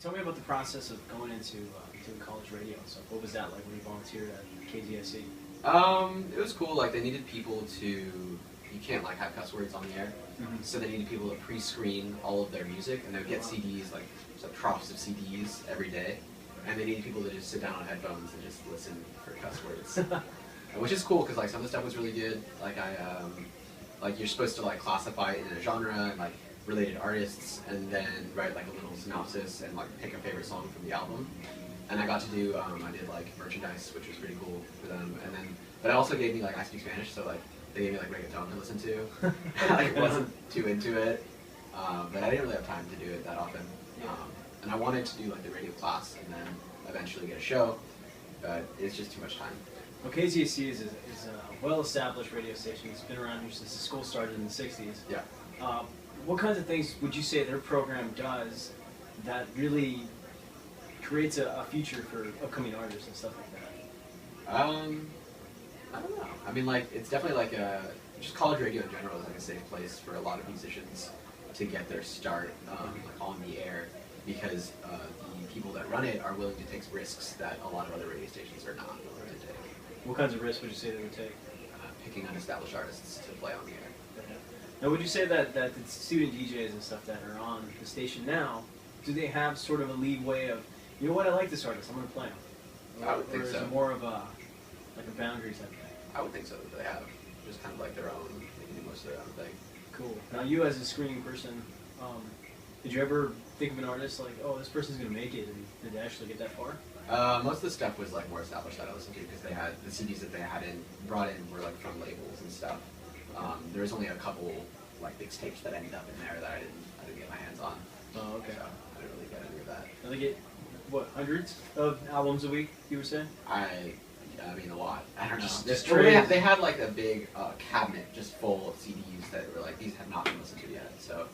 Tell me about the process of going into doing college radio and stuff. What was that like when you volunteered at KZSC? It was cool. Like they needed people to, you can't like have cuss words on the air, so they needed people to pre-screen all of their music, and they would get CDs, like troughs of CDs every day, and they needed people to just sit down on headphones and just listen for cuss words, which is cool because like some of the stuff was really good. Like like you're supposed to like classify it in a genre and like related artists, and then write like a little synopsis and like pick a favorite song from the album. And I got to do, I did like merchandise, which was pretty cool for them. And then, but it also gave me like, I speak Spanish, so like they gave me like reggaeton to listen to. I wasn't too into it, but I didn't really have time to do it that often. And I wanted to do like the radio class and then eventually get a show, but it's just too much time. Well, KZSC is a well-established radio station. It's been around here since the school started in the 60s. Yeah. What kinds of things would you say their program does that really creates a future for upcoming artists and stuff like that? I don't know. I mean, like, it's definitely like just college radio in general is like a safe place for a lot of musicians to get their start like on the air, because the people that run it are willing to take risks that a lot of other radio stations are not willing to take. What kinds of risks would you say they would take? Picking unestablished artists to play on the air. Now, would you say that the student DJs and stuff that are on the station now, do they have sort of a leeway of, you know what, I like this artist, I'm going to play him? I would think so. Or is it more of a boundary type thing? I would think so, that they have just kind of like their own, they can do most of their own thing. Cool. Now, you as a screening person, did you ever think of an artist like, oh, this person's going to make it, and did they actually get that far? Most of the stuff was like more established that I listened to, because they had, the CDs that they had brought in were like from labels and stuff. There was only a couple like mixtapes that ended up in there that I didn't get my hands on. Oh, okay. So I didn't really get any of that. And they get, what, hundreds of albums a week, you were saying? I mean a lot. I don't know. Just they had like a big cabinet just full of CDs that were like, these have not been listened to yet. So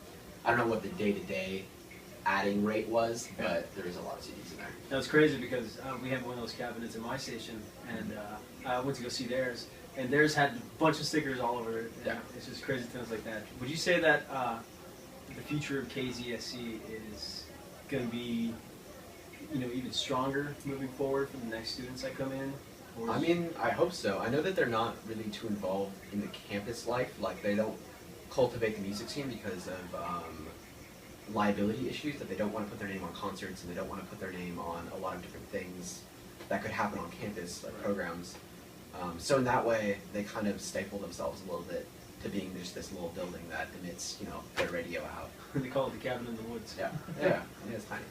I don't know what the day-to-day adding rate was, but there is a lot of CDs in there. That's crazy because we have one of those cabinets in my station, and I went to go see theirs, and theirs had a bunch of stickers all over it. Yeah. It's just crazy things like that. Would you say that the future of KZSC is going to be, even stronger moving forward for the next students that come in? I mean, I hope so. I know that they're not really too involved in the campus life. Like, they don't cultivate the music scene because of liability issues, that they don't want to put their name on concerts, and they don't want to put their name on a lot of different things that could happen on campus, like programs. So in that way, they kind of stifle themselves a little bit to being just this little building that emits, their radio out. They call it the cabin in the woods. Yeah, yeah, it's tiny.